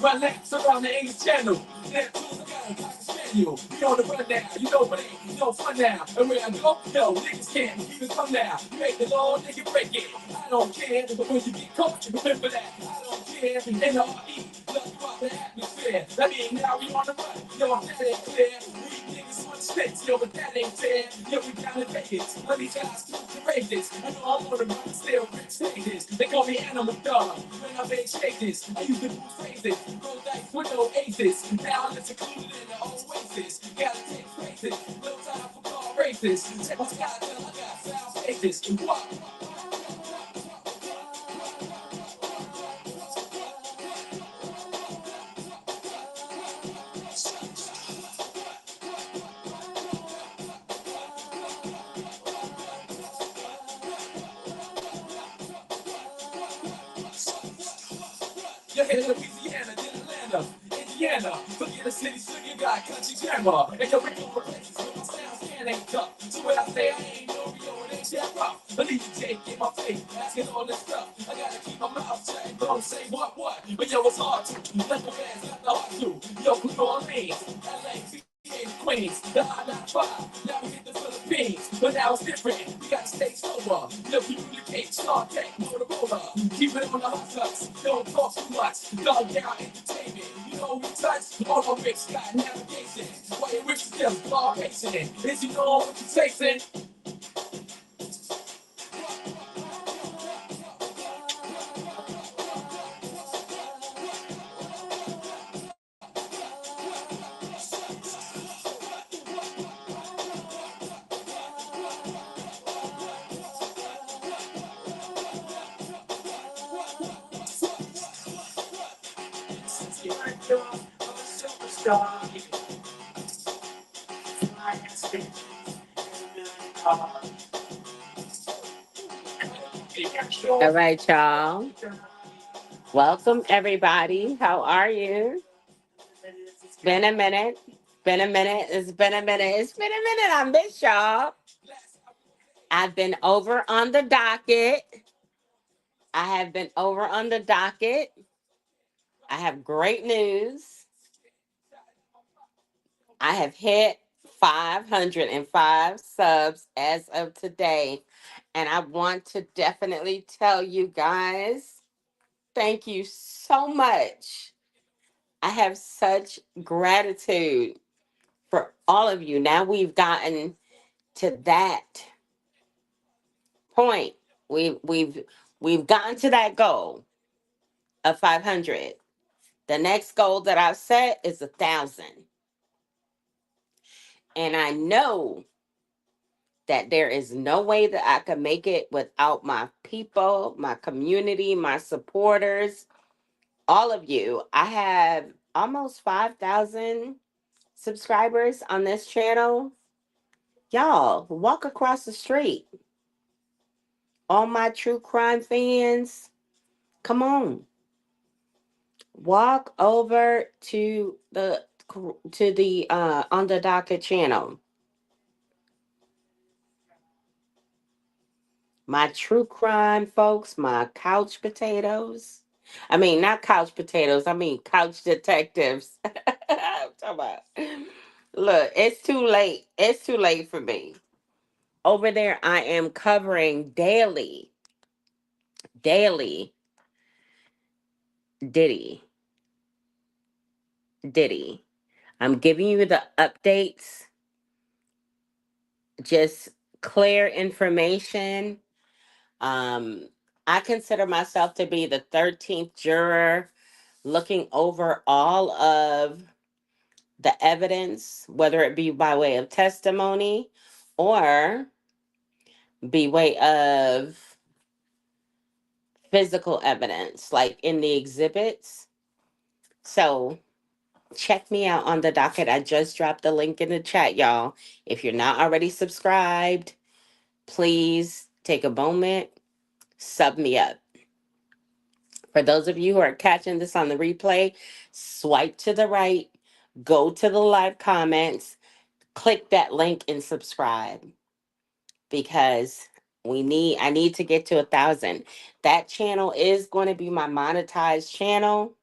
My laps around the English channel. That tools I got a manual. We on the run now. You know what ain't no fun now. And where I go, no niggas can't even come now. You make the law, nigga break it. I don't care, but when you get caught, remember that. I don't care. And the RE, love you out the atmosphere. I mean, now we on the run. Yo, that ain't clear. We niggas want spits, yo, but that ain't fair. Yo, we down in Vegas. Let me guys to rate this. I know I'm on the run, still rich stages. They call me Animal Dog. When I make changes, I use the new phrases. Roll dice with no aces. Now I'm included in the oasis. Gotta take phrases. No time for car races. Check my sky till I got sound faces. What? You're here in Louisiana, then Atlanta, Indiana. Forget the city, so you got country grammar. And you're in over places where my sound scan ain't tough. So when I say I ain't no Rio, it ain't that rough. Believe you take in my face, asking all this stuff. I gotta keep my mouth shut, don't say what. But yo, it's hard to. Let the fans got the heart to. Yo, New Orleans, LA, Queens, the hot not tribe. Now we hit the Philippines, but now it's different. We gotta stay sober. No communicate, start tech, Motorola. Keep it on the hot touch. Don't talk too much. Dog down entertainment. You know we touch. All my bricks got navigation. Why your rich still bar racing? Is you know what you're chasing? All right, y'all. Welcome, everybody. How are you? It's been a minute. Been a minute. It's been a minute. It's been a minute. I miss y'all. I've been over on the docket. I have been over on the docket. I have great news. I have hit 505 subs as of today. And I want to definitely tell you guys, thank you so much. I have such gratitude for all of you. Now we've gotten to that point. We've gotten to that goal of 500. The next goal that I've set is 1,000. And I know that there is no way that I can make it without my people, my community, my supporters, all of you. I have almost 5,000 subscribers on this channel. Y'all, walk across the street. All my true crime fans, come on. Walk over to the on the docket channel. My true crime folks, my couch potatoes. I mean, not couch potatoes, I mean couch detectives. I'm talking about. Look, it's too late. It's too late for me. Over there, I am covering daily, Diddy, I'm giving you the updates. Just clear information. Um, I consider myself to be the 13th juror looking over all of the evidence, whether it be by way of testimony or be way of physical evidence, like in the exhibits. So check me out on the docket. I just dropped the link in the chat, y'all. If you're not already subscribed, please take a moment, sub me up. For those of you who are catching this on the replay, swipe to the right, go to the live comments, click that link and subscribe because I need to get to 1,000. That channel is going to be my monetized channel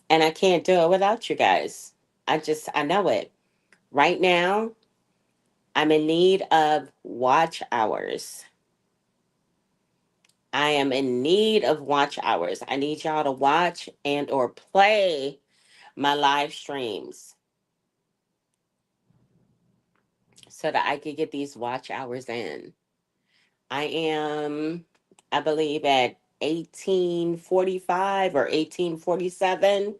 and I can't do it without you guys. I know it. Right now, I'm in need of watch hours. I am in need of watch hours. I need y'all to watch and or play my live streams so that I could get these watch hours in. I am, I believe, at 1845 or 1847,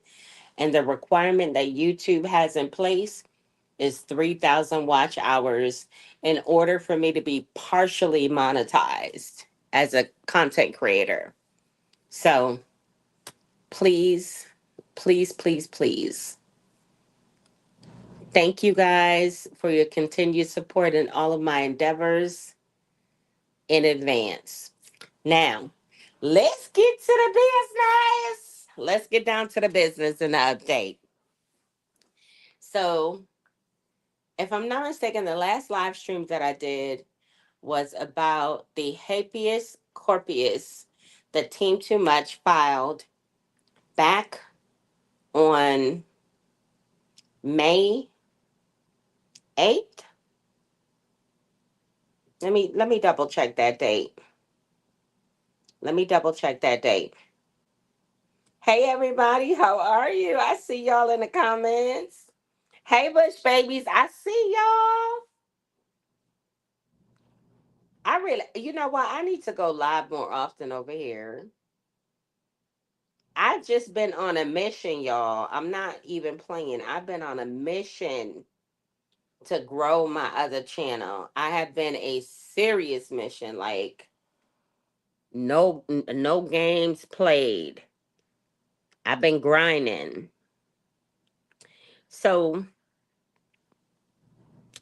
and the requirement that YouTube has in place is 3,000 watch hours in order for me to be partially monetized as a content creator. So please, please, please, please. Thank you guys for your continued support in all of my endeavors in advance. Now, let's get to the business. Let's get down to the business and the update. So, if I'm not mistaken, the last live stream that I did was about the habeas corpus that Team Too Much filed back on May 8th. Let me double check that date. Let me double check that date. Hey everybody, how are you? I see y'all in the comments. Hey Bush babies, I see y'all. I really, you know what? I need to go live more often over here. I've just been on a mission, y'all. I'm not even playing. I've been on a mission to grow my other channel. I have been a serious mission, like no games played. I've been grinding. So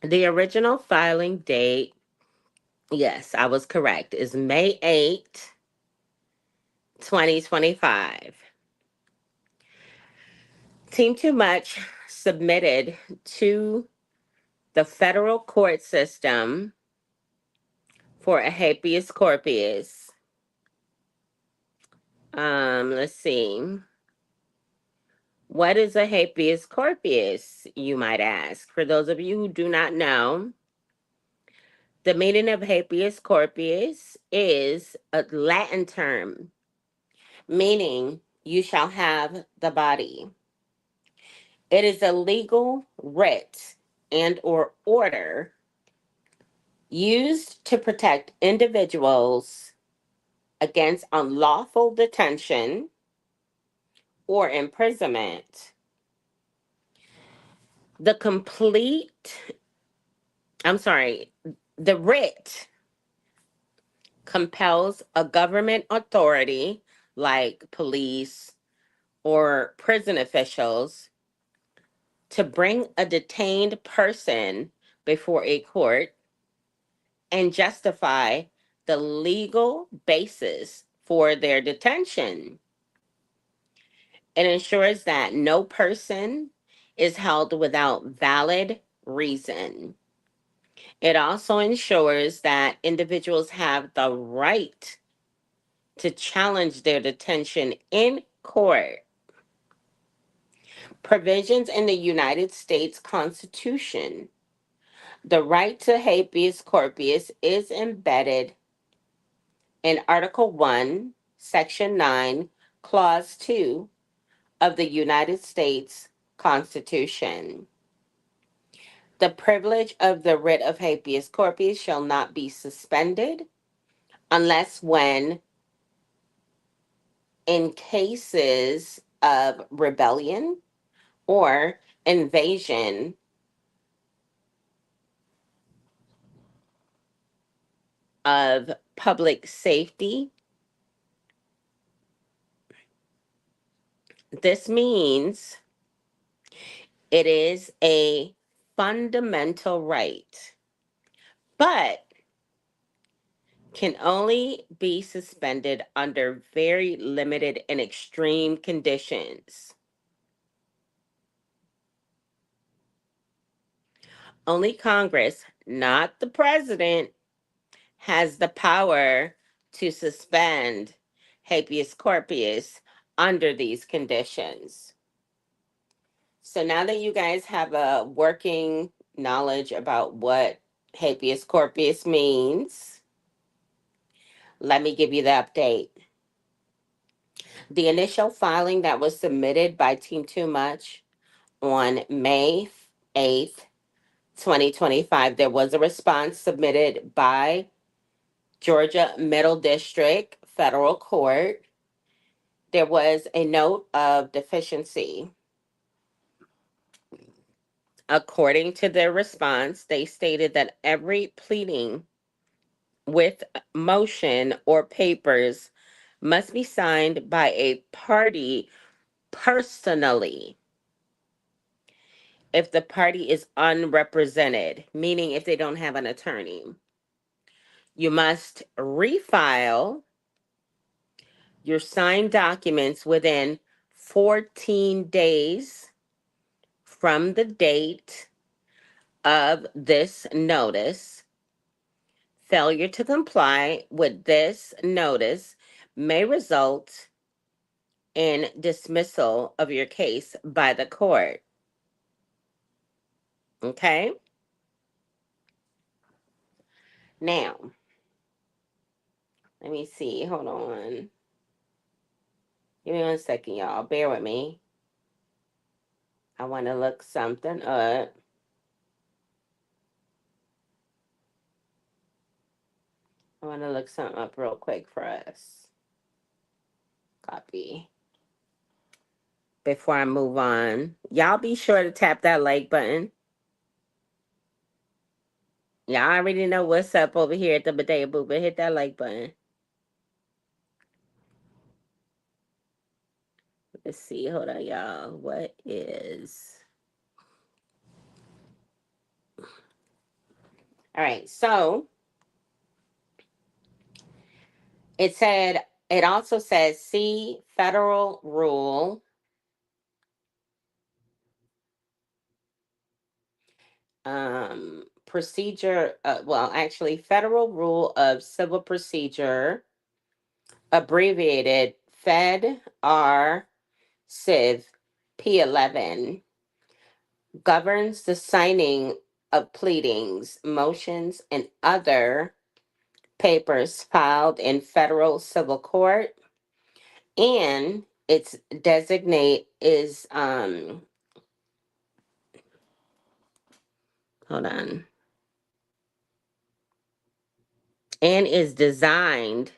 the original filing date, yes, I was correct, is May 8th, 2025. Team Too Much submitted to the federal court system for a habeas corpus. Let's see. What is a habeas corpus, you might ask? For those of you who do not know, the meaning of habeas corpus is a Latin term meaning you shall have the body. It is a legal writ and or order used to protect individuals against unlawful detention or imprisonment. The complete, I'm sorry, the writ compels a government authority like police or prison officials to bring a detained person before a court and justify the legal basis for their detention. It ensures that no person is held without valid reason. It also ensures that individuals have the right to challenge their detention in court. Provisions in the United States Constitution. The right to habeas corpus is embedded in Article 1, Section 9, Clause 2 of the United States Constitution. The privilege of the writ of habeas corpus shall not be suspended unless when in cases of rebellion or invasion of public safety. This means it is a fundamental right, but can only be suspended under very limited and extreme conditions. Only Congress, not the president, has the power to suspend habeas corpus under these conditions. So now that you guys have a working knowledge about what habeas corpus means, let me give you the update. The initial filing that was submitted by Team Too Much on May 8th, 2025, there was a response submitted by Georgia Middle District Federal Court. There was a note of deficiency. According to their response, they stated that every pleading with motion or papers must be signed by a party personally. If the party is unrepresented, meaning if they don't have an attorney, you must refile your signed documents within 14 days from the date of this notice. Failure to comply with this notice may result in dismissal of your case by the court. Okay? Now, let me see. Hold on. Give me 1 second, y'all. Bear with me. I want to look something up. I want to look something up real quick for us. Copy. Before I move on, y'all be sure to tap that like button. Y'all already know what's up over here at the Medaya Boo, but hit that like button. Let's see. Hold on, y'all. What is. All right. So it also says see federal rule procedure, well, actually, Federal Rule of Civil Procedure, abbreviated Fed R Civ P11, governs the signing of pleadings, motions, and other papers filed in federal civil court, and its designate is hold on, and is designed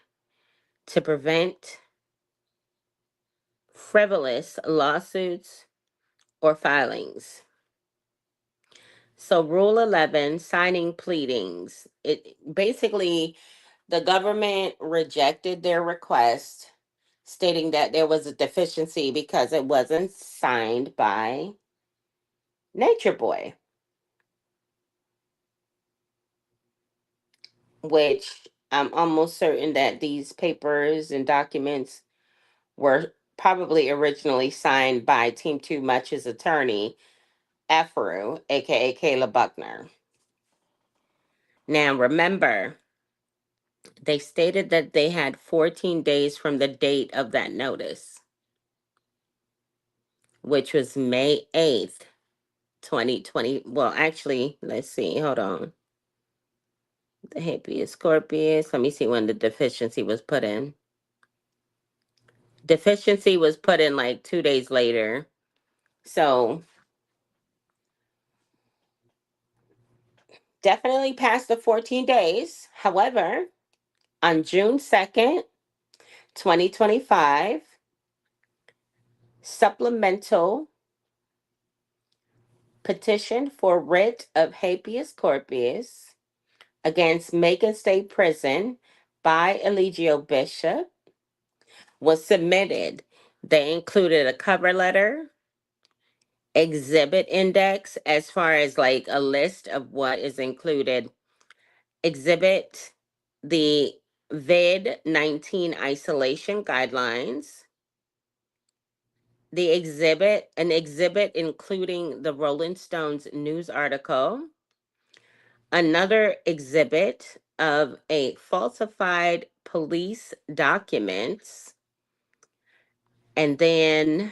to prevent frivolous lawsuits or filings. So Rule 11, signing pleadings. It basically, the government rejected their request stating that there was a deficiency because it wasn't signed by Nature Boy, which I'm almost certain that these papers and documents were probably originally signed by Team Too Much's attorney, Afro, aka Kayla Buckner. Now remember, they stated that they had 14 days from the date of that notice, which was May 8th, 2020. Well, actually, let's see. Hold on. The habeas corpus. Let me see when the deficiency was put in. Deficiency was put in like 2 days later. So definitely past the 14 days. However, on June 2nd, 2025, supplemental petition for writ of habeas corpus against Macon State Prison by Eligio Bishop was submitted. They included a cover letter, exhibit index, as far as like a list of what is included, exhibit the vid 19 isolation guidelines, the exhibit, an exhibit including the Rolling Stones news article, another exhibit of a falsified police documents, and then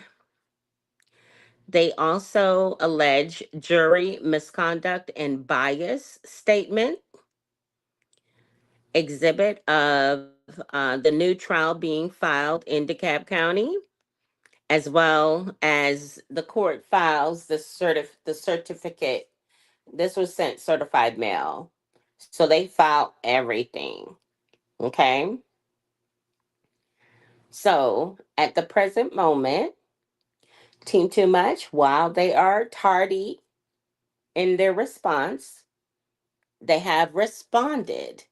they also allege jury misconduct and bias statement, exhibit of the new trial being filed in DeKalb County, as well as the court files the certificate. This was sent certified mail, so they filed everything. Okay, so at the present moment, Team Too Much, while they are tardy in their response, they have responded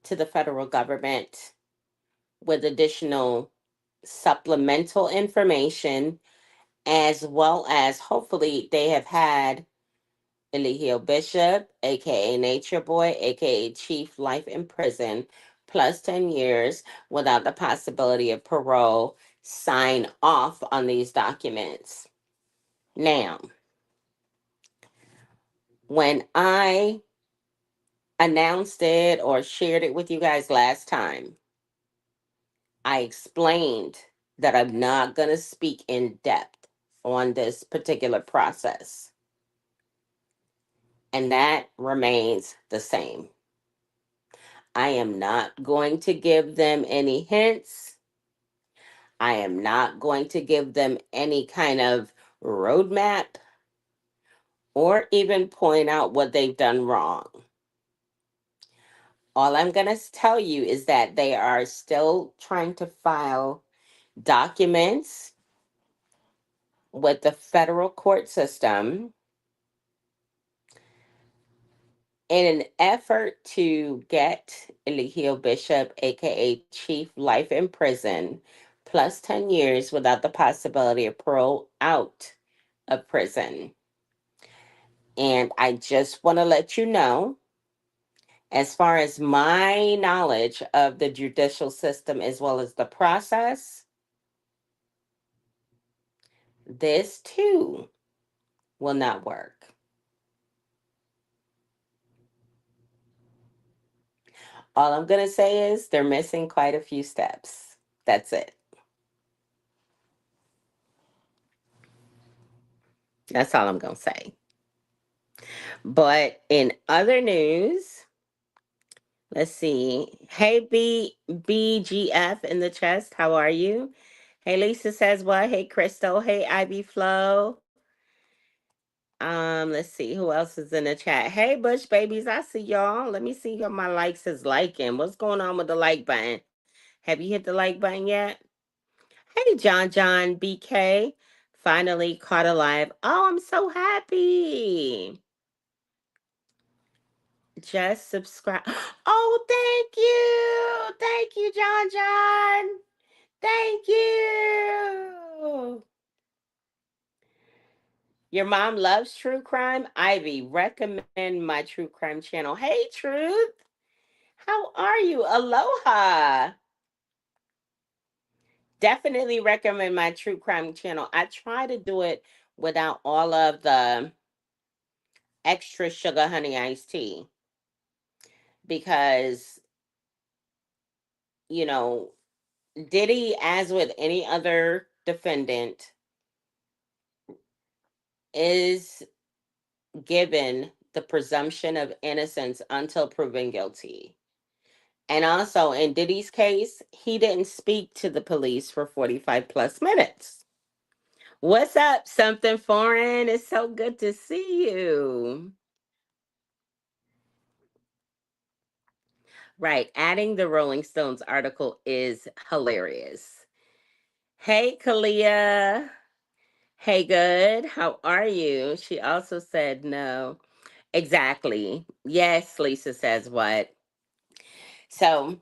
to the federal government with additional supplemental information, as well as hopefully they have had Eligio Bishop, aka Nature Boy, aka Chief Life in Prison, plus 10 years without the possibility of parole, sign off on these documents. Now, when I announced it or shared it with you guys last time, I explained that I'm not going to speak in depth on this particular process. And that remains the same. I am not going to give them any hints. I am not going to give them any kind of roadmap or even point out what they've done wrong. All I'm going to tell you is that they are still trying to file documents with the federal court system in an effort to get Eligio Bishop, aka Chief Life in Prison, plus 10 years without the possibility of parole out of prison. And I just want to let you know, as far as my knowledge of the judicial system as well as the process, this too will not work. All I'm going to say is they're missing quite a few steps. That's it. That's all I'm going to say. But in other news, let's see. Hey, BGF in the chest. How are you? Hey, Lisa says what? Hey, Crystal. Hey, Ivy Flow. Let's see who else is in the chat. Hey, Bush babies, I see y'all. Let me see what my likes is liking. What's going on with the like button? Have you hit the like button yet? Hey, John BK. Finally caught alive. Oh, I'm so happy. Just subscribe. Oh, thank you. Thank you, John. Thank you. Your mom loves true crime. Ivy, recommend my true crime channel. Hey, Truth. How are you? Aloha. Definitely recommend my true crime channel. I try to do it without all of the extra sugar honey iced tea because, you know, Diddy, as with any other defendant, is given the presumption of innocence until proven guilty. And also in Diddy's case, he didn't speak to the police for 45 plus minutes. What's up, something foreign? It's so good to see you. Right. Adding the Rolling Stones article is hilarious. Hey, Kalia. Hey, good. How are you? She also said no. Exactly. Yes, Lisa says what? So,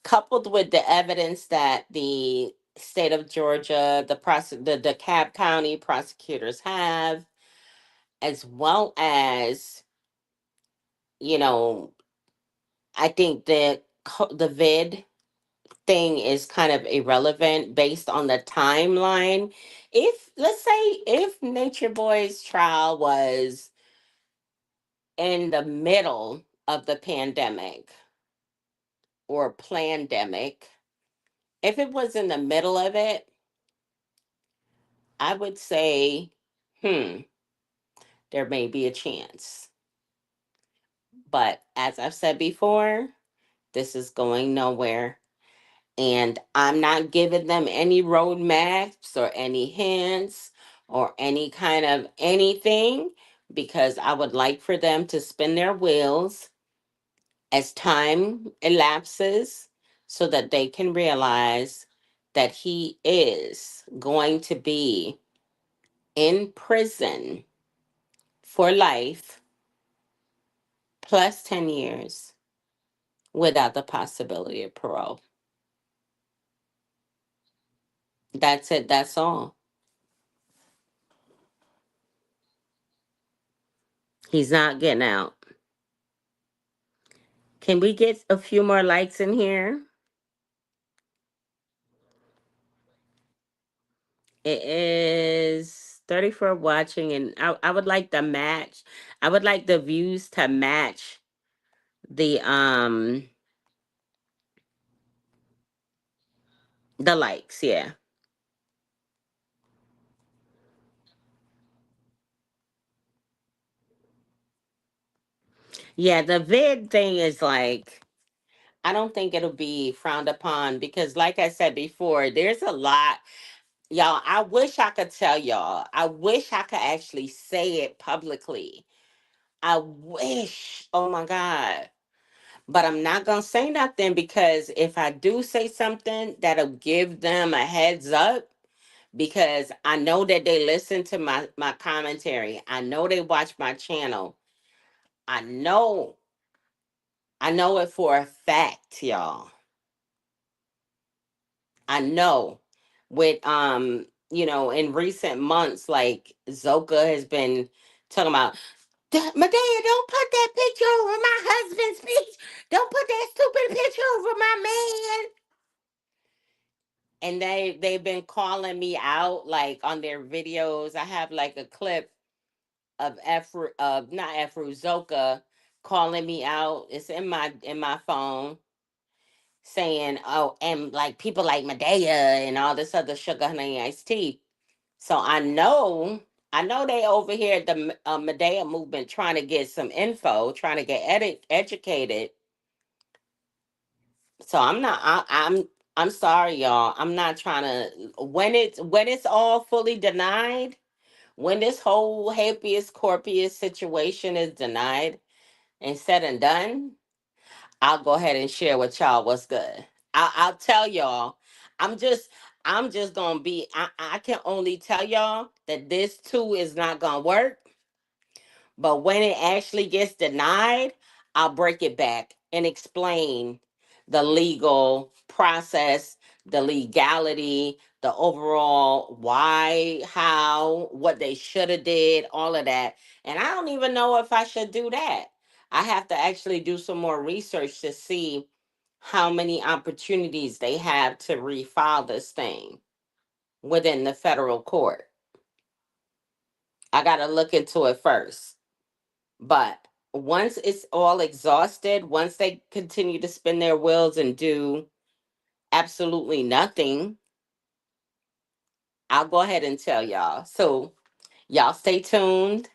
coupled with the evidence that the state of Georgia, the DeKalb County prosecutors have, as well as, you know, I think the vid thing is kind of irrelevant based on the timeline. If, let's say, if Nature Boy's trial was in the middle of the pandemic or plandemic, if it was in the middle of it, I would say, hmm, there may be a chance. But as I've said before, this is going nowhere. And I'm not giving them any roadmaps or any hints or any kind of anything, because I would like for them to spin their wheels as time elapses so that they can realize that he is going to be in prison for life plus 10 years without the possibility of parole. That's it. That's all. He's not getting out. Can we get a few more likes in here? It is 34 watching, and I would like the match. I would like the views to match the the likes, yeah. Yeah, the vid thing is like, I don't think it'll be frowned upon because, like I said before, there's a lot. Y'all, I wish I could tell y'all. I wish I could actually say it publicly. I wish. Oh my God. But I'm not going to say nothing, because if I do say something, that'll give them a heads up, because I know that they listen to my commentary. I know they watch my channel. I know. I know it for a fact, y'all. I know. With in recent months, like Zoka has been talking about, Medea, don't put that picture over my husband's picture. Don't put that stupid picture over my man. And they've been calling me out like on their videos. I have like a clip of not Efru Zoka calling me out. It's in my phone, saying, oh, and like people like Medea and all this other sugar honey iced tea. So I know they over here at the Medea movement trying to get some info, trying to get educated. So I'm not. I'm sorry, y'all. I'm not trying to. When it's all fully denied, when this whole habeas corpus situation is denied and said and done, I'll go ahead and share with y'all what's good. I'll tell y'all. I'm just I'm just gonna be. I can only tell y'all that this too is not gonna work. But when it actually gets denied, I'll break it back and explain the legal process, the legality, the overall why, how, what they should have did, all of that. And I don't even know if I should do that. I have to actually do some more research to see how many opportunities they have to refile this thing within the federal court. I got to look into it first. But once it's all exhausted, once they continue to spin their wheels and do absolutely nothing, I'll go ahead and tell y'all. So, y'all stay tuned.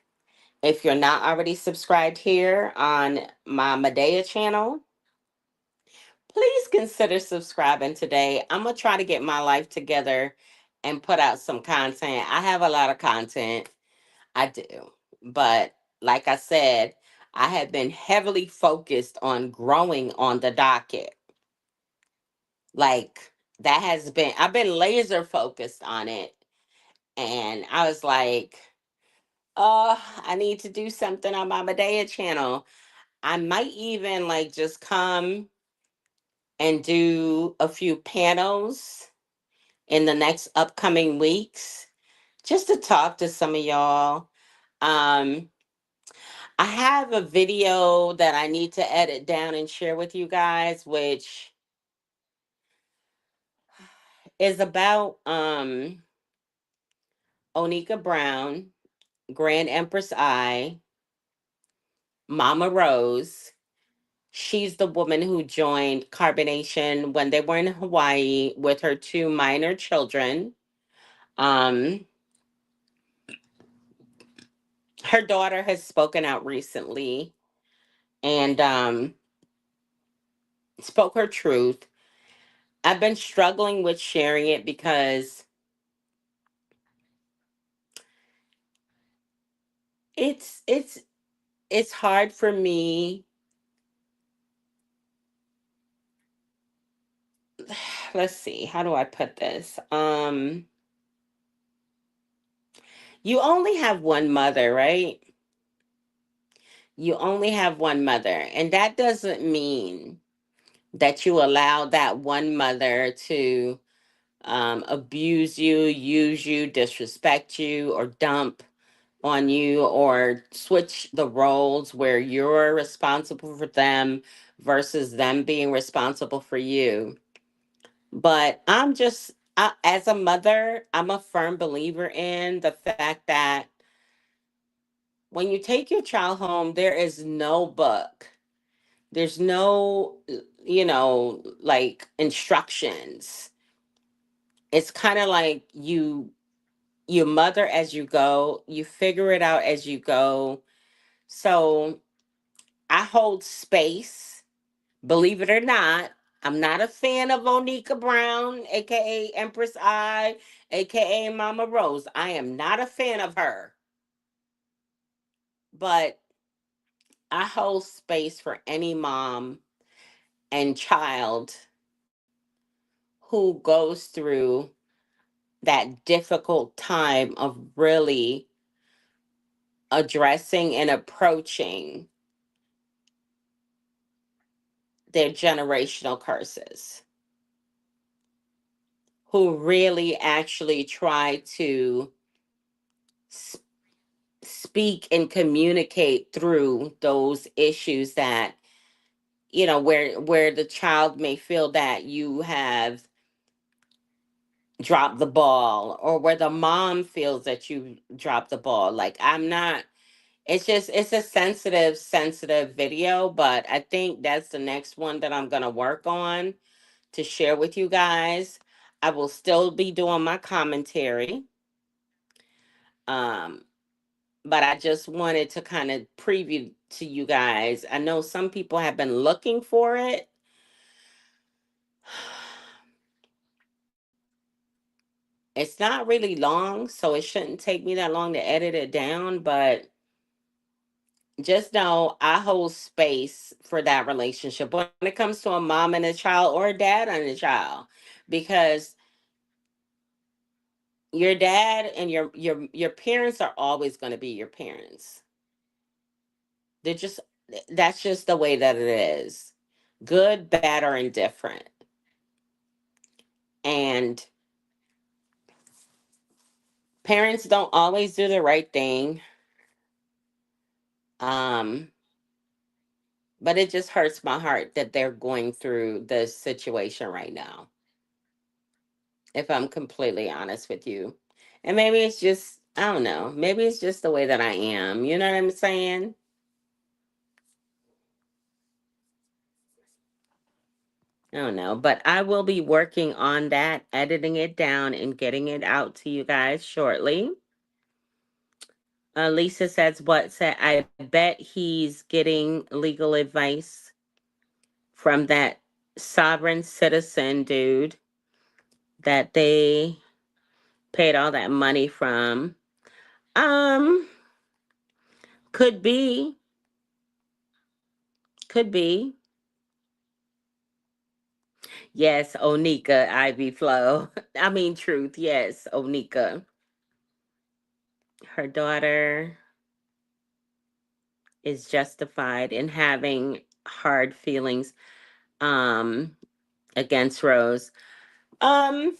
If you're not already subscribed here on my Medea channel, please consider subscribing today. I'm going to try to get my life together and put out some content. I have a lot of content. I do. But like I said, I have been heavily focused on growing on the docket. Like, that has been, I've been laser focused on it. And I was like, I need to do something on my Medaya channel. I might even like just come and do a few panels in the next upcoming weeks just to talk to some of y'all. Um, I have a video that I need to edit down and share with you guys, which is about Onika Brown, Grand Empress I, Mama Rose. She's the woman who joined Carbonation when they were in Hawaii with her two minor children. Um, Her daughter has spoken out recently and spoke her truth. I've been struggling with sharing it because it's it's it's hard for me. Let's see, how do I put this? You only have one mother, right? You only have one mother, and that doesn't mean that you allow that one mother to abuse you, use you, disrespect you, or dump on you, or switch the roles where you're responsible for them versus them being responsible for you. But as a mother, I'm a firm believer in the fact that when you take your child home, there is no book, there's no, like instructions. It's kind of like you mother as you go, you figure it out as you go. So I hold space. Believe it or not, I'm not a fan of Onika Brown, aka Empress I, aka Mama Rose. I am not a fan of her. But I hold space for any mom and child who goes through that difficult time of really addressing and approaching their generational curses, who really actually try to s- speak and communicate through those issues that, where the child may feel that you have dropped the ball, or where the mom feels that you dropped the ball. Like, I'm not, it's a sensitive video, but I think that's the next one that I'm going to work on to share with you guys. I will still be doing my commentary. Um, but I just wanted to kind of preview to you guys. I know some people have been looking for it. It's not really long, so it shouldn't take me that long to edit it down, but just know I hold space for that relationship when it comes to a mom and a child, or a dad and a child, because your dad and your parents are always going to be your parents. They're just, that's just the way that it is. Good, bad, or indifferent. And parents don't always do the right thing. Um, but it just hurts my heart that they're going through this situation right now, if I'm completely honest with you. And maybe it's just, I don't know, maybe it's just the way that I am. You know what I'm saying? I don't know. But I will be working on that, editing it down, and getting it out to you guys shortly. Lisa says, what said, I bet he's getting legal advice from that sovereign citizen dude that they paid all that money from. Um, could be. Could be. Yes, Onika, Ivy Flow. I mean, truth. Yes, Onika. Her daughter is justified in having hard feelings um against Rose. Um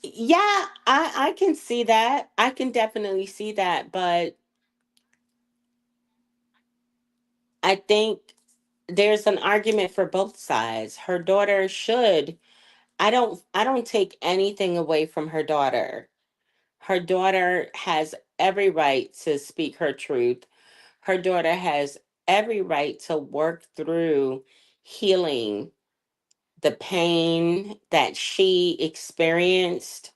yeah, I can see that. I can definitely see that, but I think there's an argument for both sides. Her daughter should I don't take anything away from her daughter. Her daughter has every right to speak her truth. Her daughter has every right to work through healing the pain that she experienced,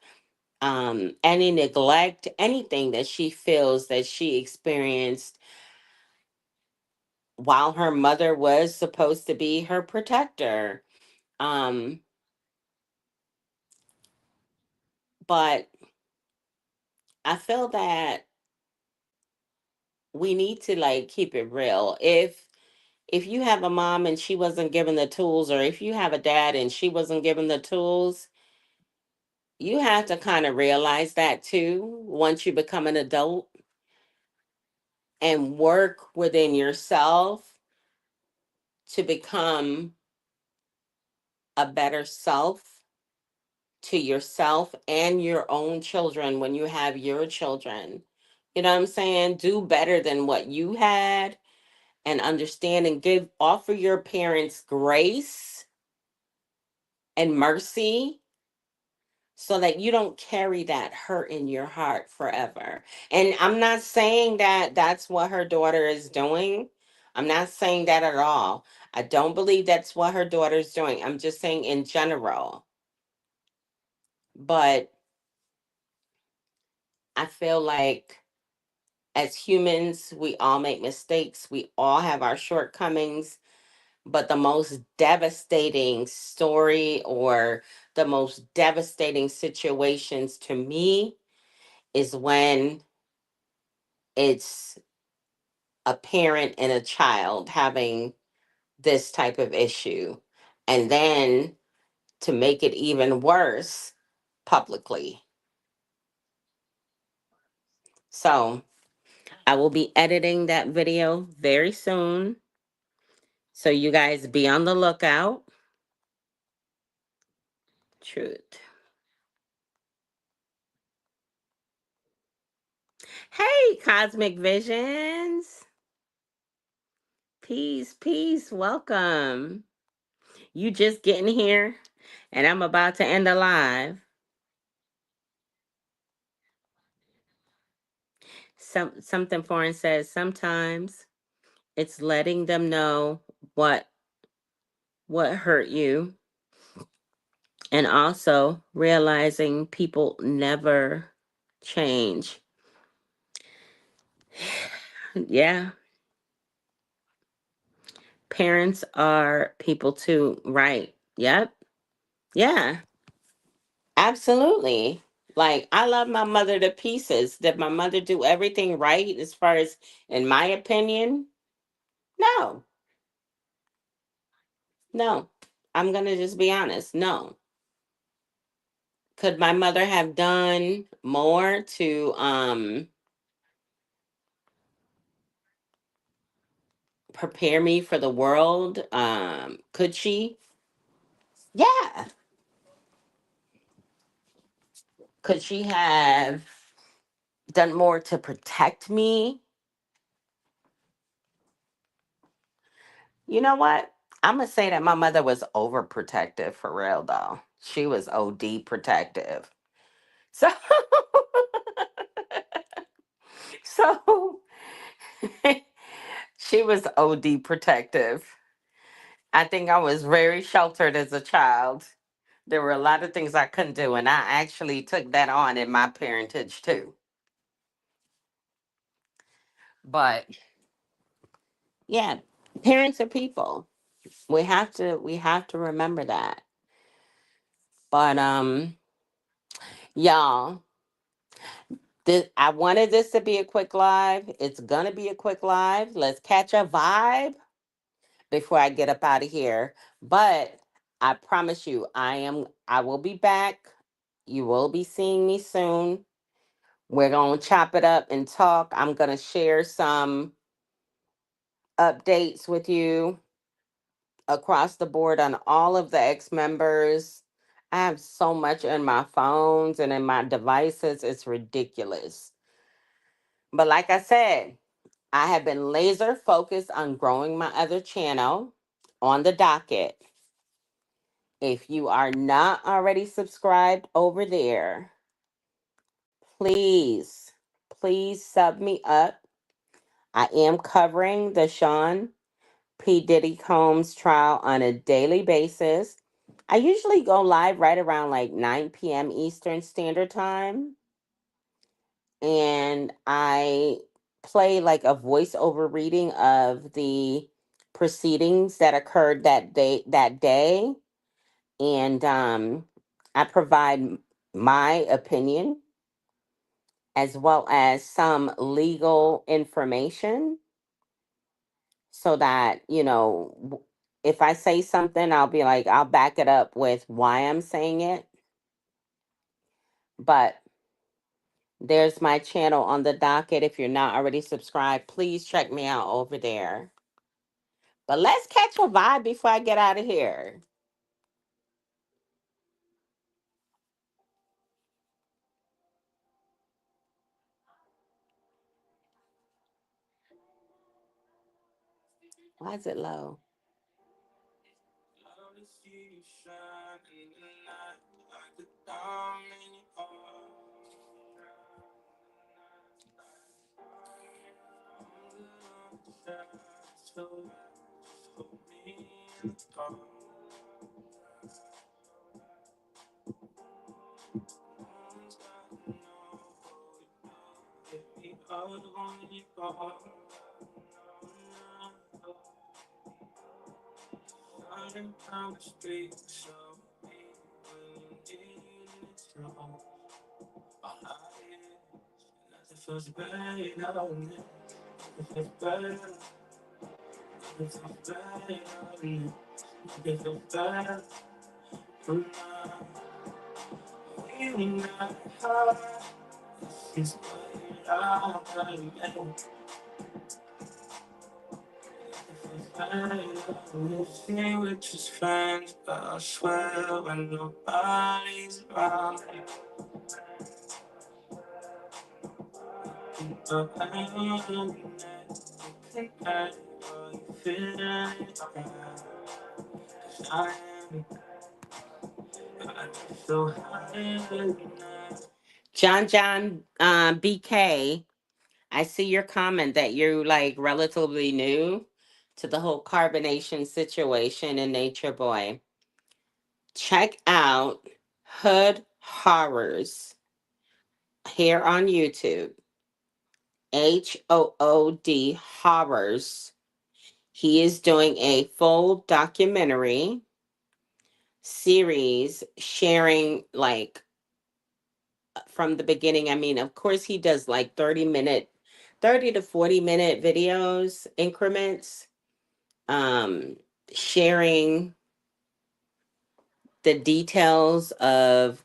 any neglect, anything that she feels that she experienced while her mother was supposed to be her protector. Um, but I feel that we need to like keep it real. If you have a mom and she wasn't given the tools, or if you have a dad and she wasn't given the tools, you have to kind of realize that too once you become an adult, and work within yourself to become a better self to yourself and your own children when you have your children. You know what I'm saying? Do better than what you had, and understand and offer your parents grace and mercy so that you don't carry that hurt in your heart forever. And I'm not saying that that's what her daughter is doing. I'm not saying that at all. I don't believe that's what her daughter's doing. I'm just saying in general. But I feel like as humans, we all make mistakes. We all have our shortcomings. But the most devastating story, or the most devastating situations to me, is when it's a parent and a child having this type of issue. And then to make it even worse, publicly. So I will be editing that video very soon. So you guys be on the lookout. Truth. Hey, Cosmic Visions. Peace, peace. Welcome. You just getting here, and I'm about to end the live. Something foreign says sometimes it's letting them know what what hurt you, and also realizing people never change. Yeah, parents are people too, right? Yep. Yeah, absolutely. Like, I love my mother to pieces. Did my mother do everything right as far as, in my opinion? No. No. I'm going to just be honest. No. Could my mother have done more to prepare me for the world? Could she? Yeah. Could she have done more to protect me? You know what? I'm gonna say that my mother was overprotective for real though. She was OD protective. So so she was OD protective. I think I was very sheltered as a child. There were a lot of things I couldn't do, and I actually took that on in my parentage too. But yeah, parents are people. We have to remember that. But y'all, I wanted this to be a quick live. It's gonna be a quick live. Let's catch a vibe before I get up out of here. But I promise you, I will be back. You will be seeing me soon. We're gonna chop it up and talk. I'm gonna share some updates with you across the board on all of the ex members. I have so much in my phones and in my devices, it's ridiculous. But like I said, I have been laser focused on growing my other channel on the docket. If you are not already subscribed over there, please, please sub me up. I am covering the Sean P. Diddy Combs trial on a daily basis. I usually go live right around like 9 p.m. Eastern Standard Time. And I play like a voiceover reading of the proceedings that occurred that day. And I provide my opinion as well as some legal information so that, if I say something, I'll be like, I'll back it up with why I'm saying it. But there's my channel on the docket. If you're not already subscribed, please check me out over there. But let's catch a vibe before I get out of here. Why is it low? John BK, I see your comment that you're like relatively new to the whole carbonation situation in Nature Boy. Check out Hood Horrors here on YouTube. HOOD Horrors. He is doing a full documentary series sharing like from the beginning. I mean, of course he does like 30 to 40 minute videos increments, um sharing the details of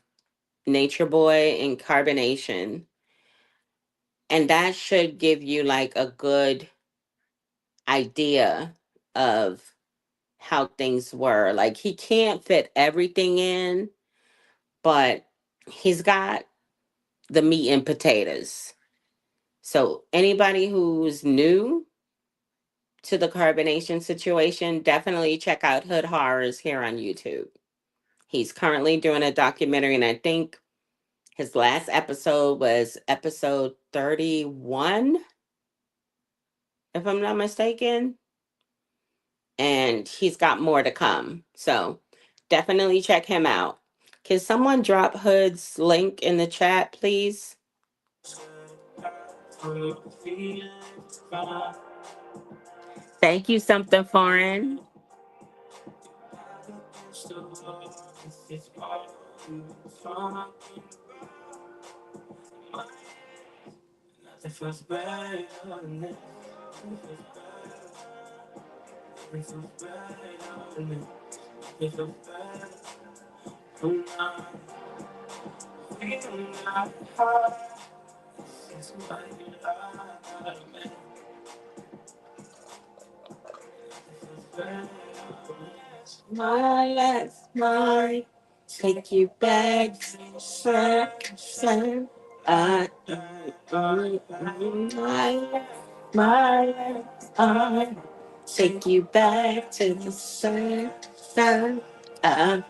Nature Boy and carbonation. And that should give you like a good idea of how things were. Like he can't fit everything in, but he's got the meat and potatoes. So anybody who's new to the carbonation situation, definitely check out Hood Horrors here on YouTube. He's currently doing a documentary, and I think his last episode was episode 31, if I'm not mistaken. And he's got more to come. So definitely check him out. Can someone drop Hood's link in the chat, please? Thank you, something foreign. It feels better than this. It feels better. It feels better than this. It feels better. I'm not feeling that high. It's why you lie, man. My life, mine. Take you back, sun, sun. My life, my life, I take you back to the sun, sun. Uh.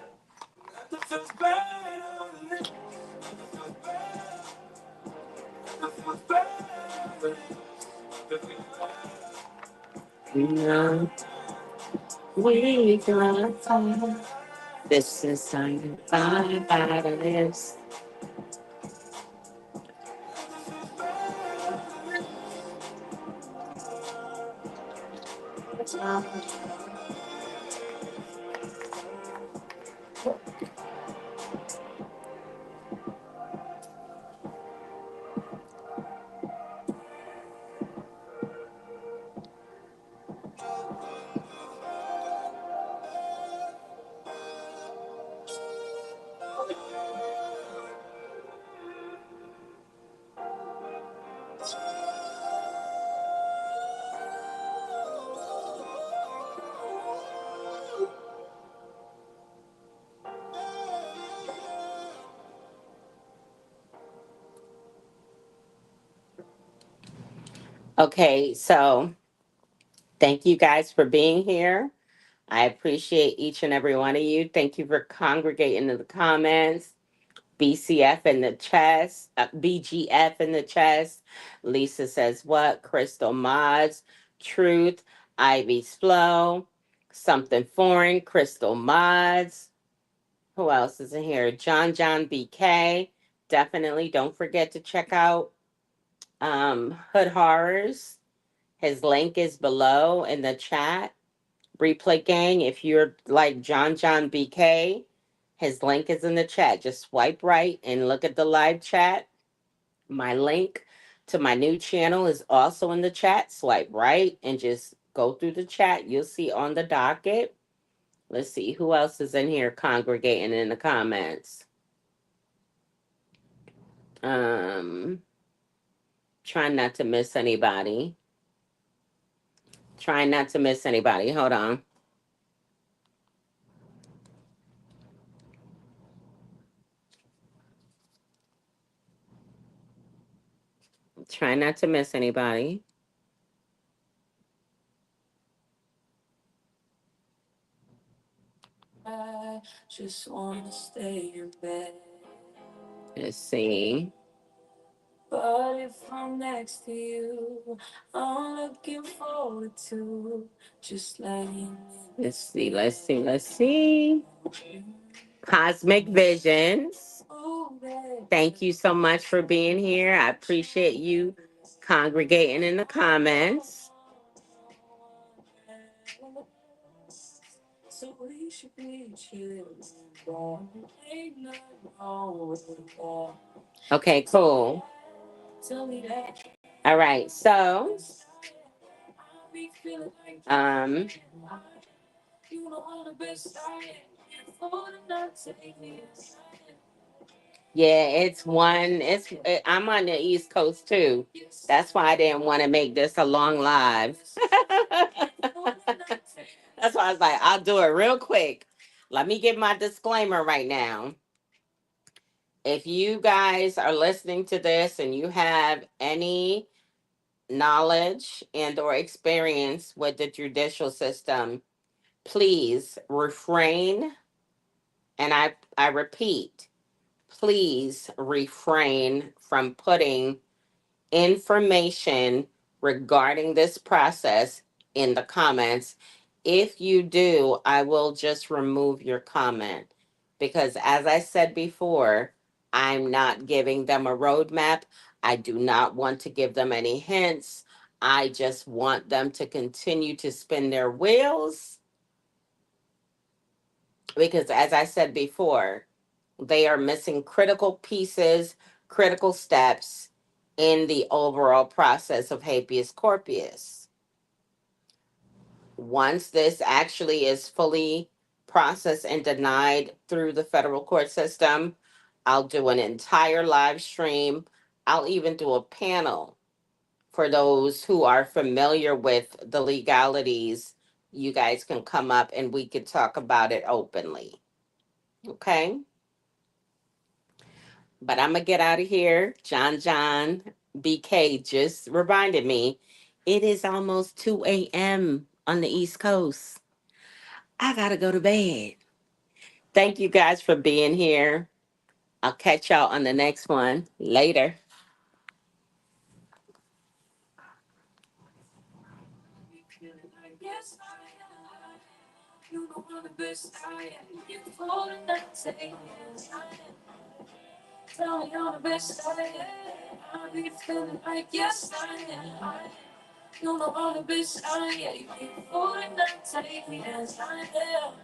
No, we gonna find. This is how you find out it is. Okay, so thank you guys for being here. I appreciate each and every one of you. Thank you for congregating in the comments. BCF in the chest, BGF in the chest. Lisa says what? Crystal Mods, Truth, Ivy's Flow, Something Foreign, Crystal Mods. Who else is in here? John BK. Definitely don't forget to check out Hood Horrors. His link is below in the chat. Replay Gang, if you're like John BK, his link is in the chat. Just swipe right and look at the live chat. My link to my new channel is also in the chat. Swipe right and just go through the chat. You'll see on the docket. Let's see who else is in here congregating in the comments. Um, trying not to miss anybody. Trying not to miss anybody. Hold on. Try not to miss anybody. I just wanna stay in bed. Let's see. But if I'm next to you, I'm looking forward to just letting. Let's see. Cosmic Visions. Thank you so much for being here. I appreciate you congregating in the comments. So we should be chill. Ain't nothing wrong with that. Okay, cool. All right, so um yeah, it's one. I'm on the East Coast too. That's why I didn't want to make this a long live. That's why I was like, I'll do it real quick. Let me give my disclaimer right now. If you guys are listening to this and you have any knowledge and or experience with the judicial system, please refrain, and I repeat, please refrain from putting information regarding this process in the comments. If you do, I will just remove your comment because, as I said before, I'm not giving them a roadmap. I do not want to give them any hints. I just want them to continue to spin their wheels because, as I said before, they are missing critical pieces, critical steps, in the overall process of habeas corpus. Once this actually is fully processed and denied through the federal court system, I'll do an entire live stream. I'll even do a panel for those who are familiar with the legalities. You guys can come up and we can talk about it openly. Okay? But I'm going to get out of here. John BK just reminded me it is almost 2 a.m. on the East Coast. I got to go to bed. Thank you guys for being here. I'll catch y'all on the next one. Later. Yes, you know I'm the best I am. You fall and I say yes, I am. Tell me I'm the best I am. I be feeling like yes, I am. You know I'm the best I am. You fall and I say yes, I am.